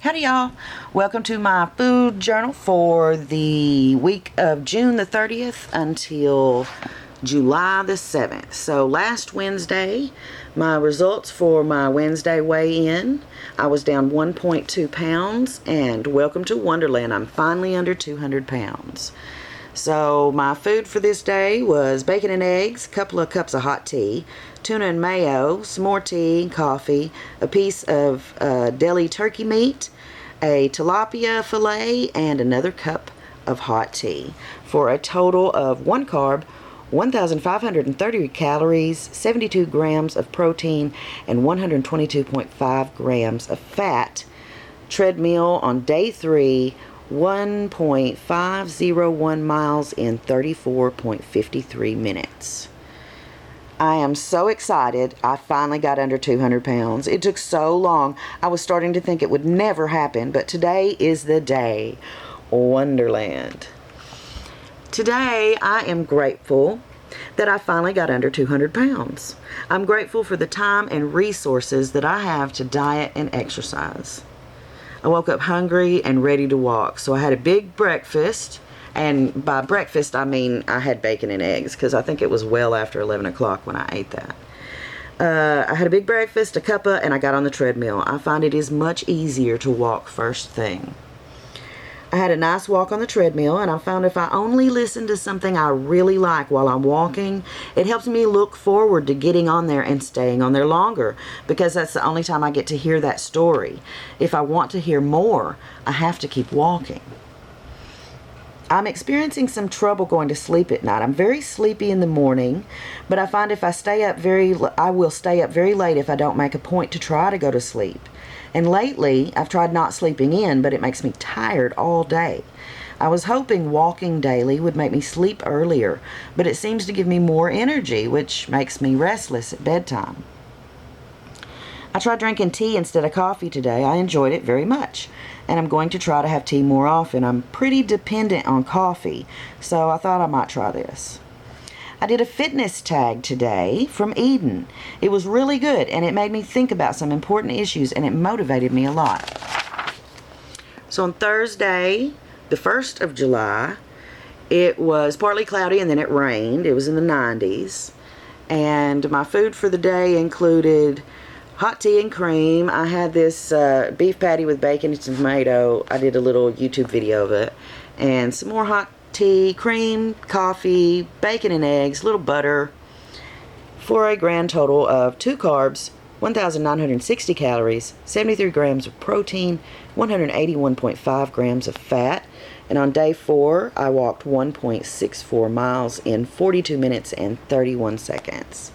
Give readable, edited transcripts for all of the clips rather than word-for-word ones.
Howdy y'all. Welcome to my food journal for the week of June the 30th until July the 7th. So last Wednesday, my results for my Wednesday weigh-in, I was down 1.2 pounds, and welcome to Wonderland. I'm finally under 200 pounds. So my food for this day was bacon and eggs, a couple of cups of hot tea, tuna and mayo, some more tea, coffee, a piece of deli turkey meat, a tilapia fillet, and another cup of hot tea for a total of 1 carb, 1,530 calories, 72 grams of protein, and 122.5 grams of fat. Treadmill on day 3, 1.501 miles in 34.53 minutes. I am so excited. I finally got under 200 pounds. It took so long. I was starting to think it would never happen, but today is the day. Wonderland. Today, I am grateful that I finally got under 200 pounds. I'm grateful for the time and resources that I have to diet and exercise. I woke up hungry and ready to walk, so I had a big breakfast, and by breakfast I mean I had bacon and eggs, because I think it was well after 11 o'clock when I ate that. I had a big breakfast, a cuppa, and I got on the treadmill. I find it is much easier to walk first thing. I had a nice walk on the treadmill, and I found if I only listen to something I really like while I'm walking, it helps me look forward to getting on there and staying on there longer, because that's the only time I get to hear that story. If I want to hear more, I have to keep walking. I'm experiencing some trouble going to sleep at night. I'm very sleepy in the morning, but I find if I will stay up very late if I don't make a point to try to go to sleep. And lately, I've tried not sleeping in, but it makes me tired all day. I was hoping walking daily would make me sleep earlier, but it seems to give me more energy, which makes me restless at bedtime. I tried drinking tea instead of coffee today. I enjoyed it very much, and I'm going to try to have tea more often. I'm pretty dependent on coffee, so I thought I might try this. I did a fitness tag today from Eden. It was really good, and it made me think about some important issues, and it motivated me a lot. So on Thursday, the 1st of July, it was partly cloudy and then it rained. It was in the 90s. And my food for the day included hot tea and cream. I had this beef patty with bacon and tomato. I did a little YouTube video of it. And some more hot tea, cream, coffee, bacon and eggs, a little butter, for a grand total of 2 carbs, 1,960 calories, 73 grams of protein, 181.5 grams of fat. And on day 4, I walked 1.64 miles in 42 minutes and 31 seconds.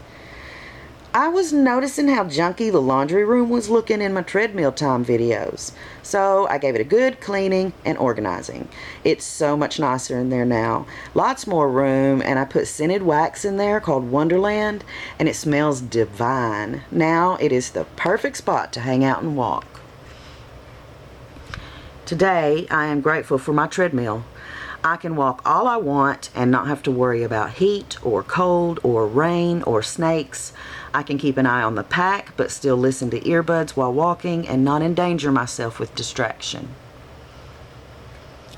I was noticing how junky the laundry room was looking in my treadmill time videos, so I gave it a good cleaning and organizing. It's so much nicer in there now. Lots more room, and I put scented wax in there called Wonderland, and it smells divine. Now it is the perfect spot to hang out and walk. Today, I am grateful for my treadmill. I can walk all I want and not have to worry about heat or cold or rain or snakes. I can keep an eye on the pack but still listen to earbuds while walking and not endanger myself with distraction.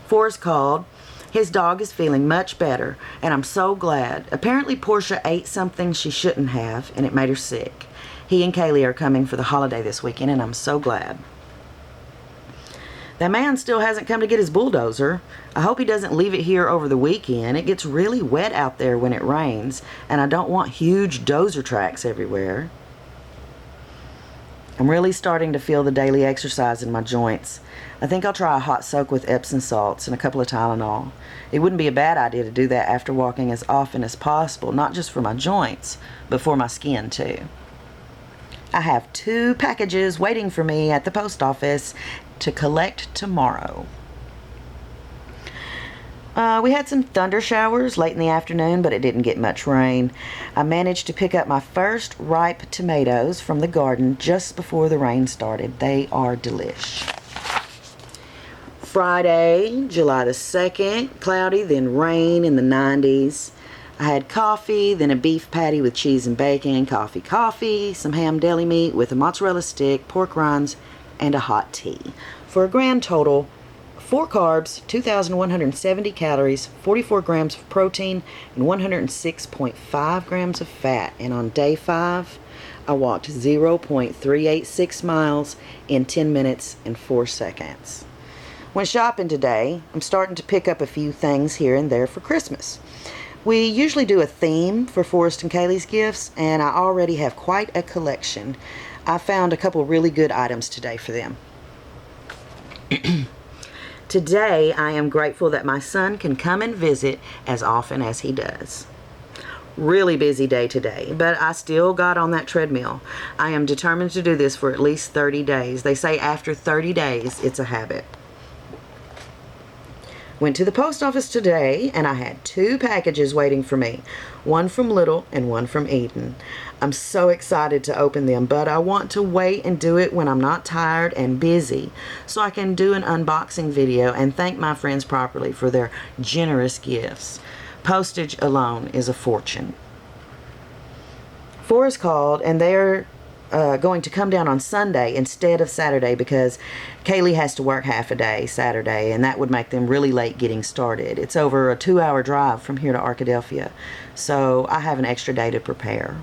Forrest called. His dog is feeling much better, and I'm so glad. Apparently Portia ate something she shouldn't have, and it made her sick. He and Kaylee are coming for the holiday this weekend, and I'm so glad. That man still hasn't come to get his bulldozer. I hope he doesn't leave it here over the weekend. It gets really wet out there when it rains, and I don't want huge dozer tracks everywhere. I'm really starting to feel the daily exercise in my joints. I think I'll try a hot soak with Epsom salts and a couple of Tylenol. It wouldn't be a bad idea to do that after walking as often as possible, not just for my joints, but for my skin too. I have 2 packages waiting for me at the post office to collect tomorrow. We had some thunder showers late in the afternoon, but it didn't get much rain. I managed to pick up my first ripe tomatoes from the garden just before the rain started. They are delish. Friday, July the 2nd, cloudy, then rain in the 90s. I had coffee, then a beef patty with cheese and bacon, coffee, some ham deli meat with a mozzarella stick, pork rinds, and a hot tea for a grand total 4 carbs, 2,170 calories, 44 grams of protein, and 106.5 grams of fat. And on day 5, I walked 0.386 miles in 10 minutes and 4 seconds. When shopping today, I'm starting to pick up a few things here and there for Christmas. We usually do a theme for Forrest and Kaylee's gifts, and I already have quite a collection. I found a couple really good items today for them. Today, I am grateful that my son can come and visit as often as he does. Really busy day today, but I still got on that treadmill. I am determined to do this for at least 30 days. They say after 30 days, it's a habit. Went to the post office today, and I had 2 packages waiting for me. One from Little and one from Eden. I'm so excited to open them, but I want to wait and do it when I'm not tired and busy, so I can do an unboxing video and thank my friends properly for their generous gifts. Postage alone is a fortune. Forrest called, and they're going to come down on Sunday instead of Saturday because Kaylee has to work half a day Saturday, and that would make them really late getting started. It's over a 2-hour drive from here to Arkadelphia, so I have an extra day to prepare.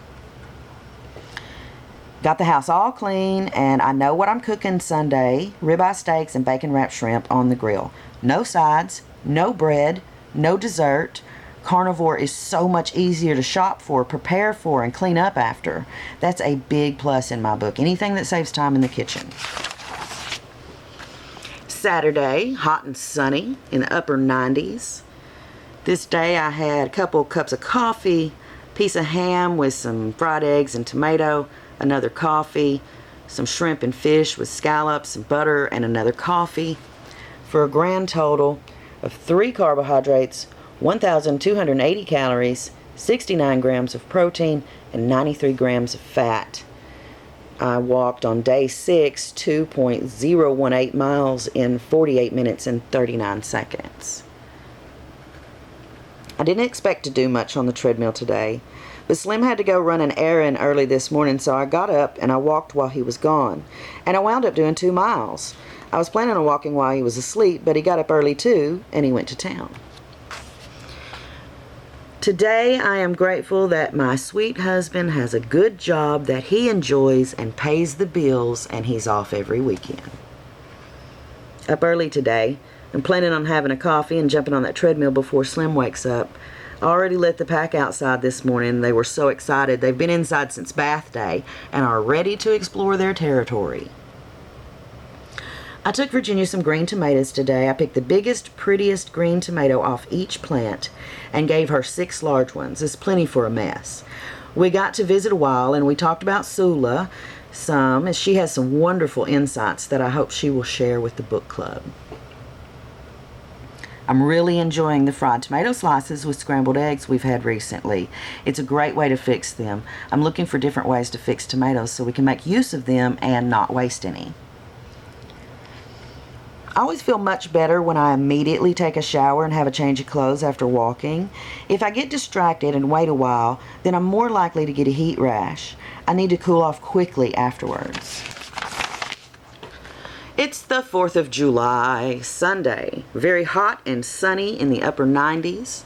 Got the house all clean, and I know what I'm cooking Sunday: ribeye steaks and bacon wrapped shrimp on the grill. No sides, no bread, no dessert. Carnivore is so much easier to shop for, prepare for, and clean up after. That's a big plus in my book. Anything that saves time in the kitchen. Saturday, hot and sunny in the upper 90s. This day I had a couple cups of coffee, piece of ham with some fried eggs and tomato, another coffee, some shrimp and fish with scallops and butter, and another coffee, for a grand total of 3 carbohydrates, 1,280 calories, 69 grams of protein, and 93 grams of fat. I walked on day 6 2.018 miles in 48 minutes and 39 seconds. I didn't expect to do much on the treadmill today, but Slim had to go run an errand early this morning, so I got up and I walked while he was gone, and I wound up doing 2 miles. I was planning on walking while he was asleep, but he got up early too, and he went to town. Today, I am grateful that my sweet husband has a good job that he enjoys and pays the bills, and he's off every weekend. Up early today, I'm planning on having a coffee and jumping on that treadmill before Slim wakes up. I already let the pack outside this morning. They were so excited. They've been inside since bath day and are ready to explore their territory. I took Virginia some green tomatoes today. I picked the biggest, prettiest green tomato off each plant and gave her 6 large ones. It's plenty for a mess. We got to visit a while, and we talked about Sula some, and she has some wonderful insights that I hope she will share with the book club. I'm really enjoying the fried tomato slices with scrambled eggs we've had recently. It's a great way to fix them. I'm looking for different ways to fix tomatoes so we can make use of them and not waste any. I always feel much better when I immediately take a shower and have a change of clothes after walking. If I get distracted and wait a while, then I'm more likely to get a heat rash. I need to cool off quickly afterwards. It's the 4th of July, Sunday. Very hot and sunny in the upper 90s.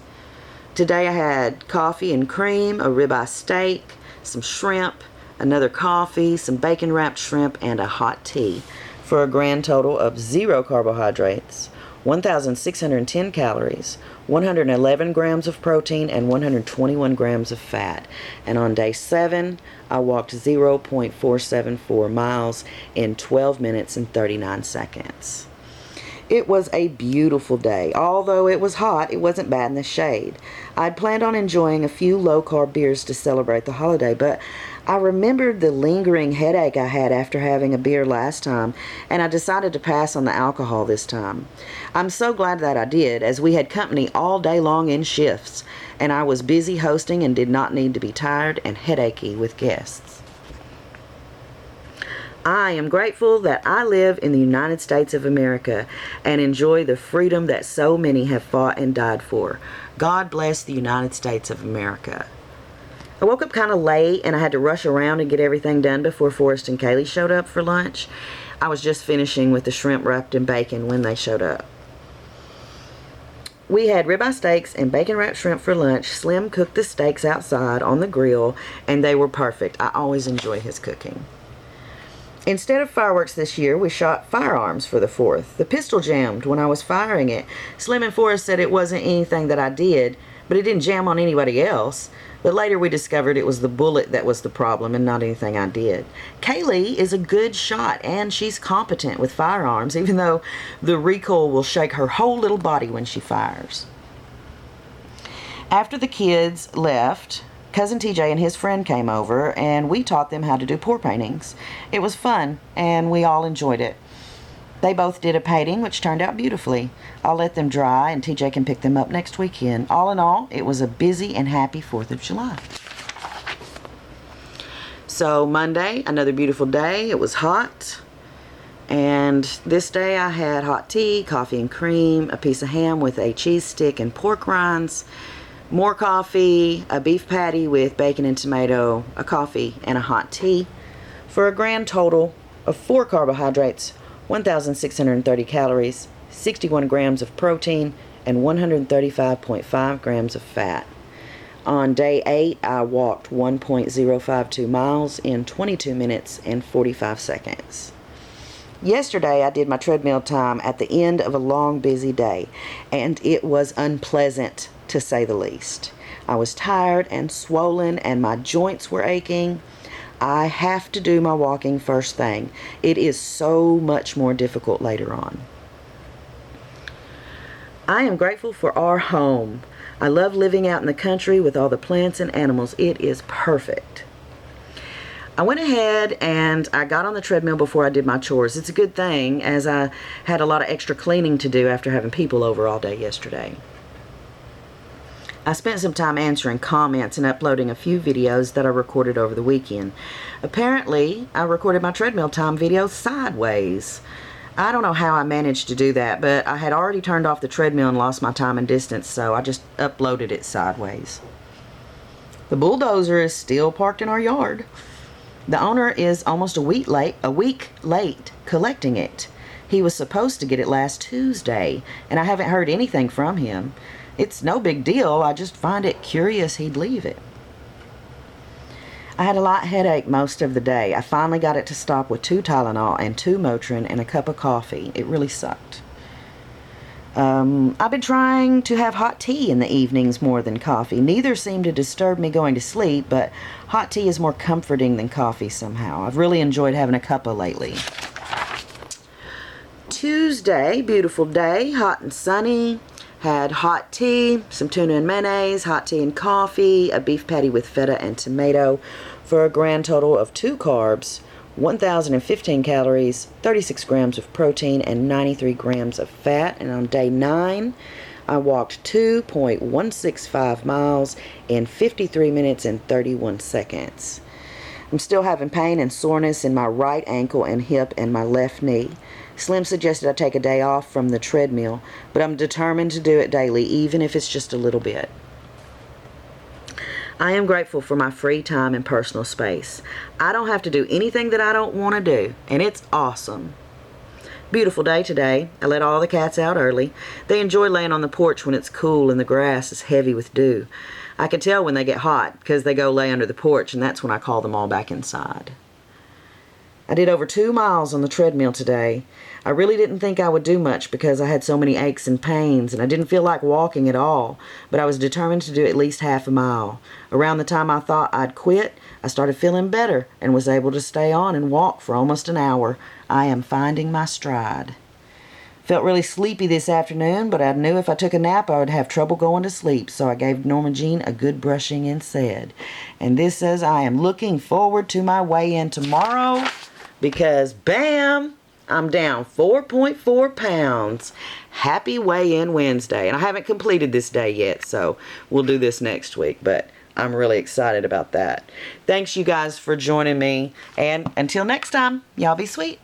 Today I had coffee and cream, a ribeye steak, some shrimp, another coffee, some bacon wrapped shrimp, and a hot tea, for a grand total of 0 carbohydrates, 1,610 calories, 111 grams of protein, and 121 grams of fat. And on day 7, I walked 0.474 miles in 12 minutes and 39 seconds. It was a beautiful day. Although it was hot, it wasn't bad in the shade. I'd planned on enjoying a few low-carb beers to celebrate the holiday, but I remembered the lingering headache I had after having a beer last time, and I decided to pass on the alcohol this time. I'm so glad that I did, as we had company all day long in shifts, and I was busy hosting and did not need to be tired and headachy with guests. I am grateful that I live in the United States of America and enjoy the freedom that so many have fought and died for. God bless the United States of America. I woke up kind of late, and I had to rush around and get everything done before Forrest and Kaylee showed up for lunch. I was just finishing with the shrimp wrapped in bacon when they showed up. We had ribeye steaks and bacon wrapped shrimp for lunch. Slim cooked the steaks outside on the grill, and they were perfect. I always enjoy his cooking. Instead of fireworks this year, we shot firearms for the 4th. The pistol jammed when I was firing it. Slim and Forrest said it wasn't anything that I did, but it didn't jam on anybody else. But later we discovered it was the bullet that was the problem and not anything I did. Kaylee is a good shot, and she's competent with firearms, even though the recoil will shake her whole little body when she fires. After the kids left, Cousin TJ and his friend came over, and we taught them how to do pour paintings. It was fun, and we all enjoyed it. They both did a painting, which turned out beautifully. I'll let them dry, and TJ can pick them up next weekend. All in all, it was a busy and happy 4th of July. So Monday, another beautiful day. It was hot. And this day I had hot tea, coffee and cream, a piece of ham with a cheese stick and pork rinds, more coffee, a beef patty with bacon and tomato, a coffee, and a hot tea, for a grand total of 4 carbohydrates, 1,630 calories, 61 grams of protein, and 135.5 grams of fat. On day 8, I walked 1.052 miles in 22 minutes and 45 seconds. Yesterday, I did my treadmill time at the end of a long, busy day, and it was unpleasant, to say the least. I was tired and swollen, and my joints were aching. I have to do my walking first thing. It is so much more difficult later on. I am grateful for our home. I love living out in the country with all the plants and animals. It is perfect. I went ahead and I got on the treadmill before I did my chores. It's a good thing, as I had a lot of extra cleaning to do after having people over all day yesterday. I spent some time answering comments and uploading a few videos that I recorded over the weekend. Apparently, I recorded my treadmill time video sideways. I don't know how I managed to do that, but I had already turned off the treadmill and lost my time and distance, so I just uploaded it sideways. The bulldozer is still parked in our yard. The owner is almost a week late collecting it. He was supposed to get it last Tuesday, and I haven't heard anything from him. It's no big deal. I just find it curious he'd leave it. I had a light headache most of the day. I finally got it to stop with 2 Tylenol and 2 Motrin and a cup of coffee. It really sucked. I've been trying to have hot tea in the evenings more than coffee. Neither seem to disturb me going to sleep, but hot tea is more comforting than coffee somehow. I've really enjoyed having a cuppa lately. Tuesday, beautiful day, hot and sunny. Had hot tea, some tuna and mayonnaise, hot tea and coffee, a beef patty with feta and tomato, for a grand total of 2 carbs, 1,015 calories, 36 grams of protein, and 93 grams of fat. And on day 9, I walked 2.165 miles in 53 minutes and 31 seconds. I'm still having pain and soreness in my right ankle and hip and my left knee. Slim suggested I take a day off from the treadmill, but I'm determined to do it daily, even if it's just a little bit. I am grateful for my free time and personal space. I don't have to do anything that I don't want to do, and it's awesome. Beautiful day today. I let all the cats out early. They enjoy laying on the porch when it's cool and the grass is heavy with dew. I can tell when they get hot because they go lay under the porch, and that's when I call them all back inside. I did over 2 miles on the treadmill today. I really didn't think I would do much because I had so many aches and pains, and I didn't feel like walking at all, but I was determined to do at least half a mile. Around the time I thought I'd quit, I started feeling better and was able to stay on and walk for almost an hour. I am finding my stride. Felt really sleepy this afternoon, but I knew if I took a nap I would have trouble going to sleep, so I gave Norma Jean a good brushing and said, and this says I am looking forward to my weigh-in tomorrow, because bam, I'm down 4.4 pounds. Happy weigh-in Wednesday. And I haven't completed this day yet, so we'll do this next week, but I'm really excited about that. Thanks you guys for joining me, and until next time, y'all be sweet.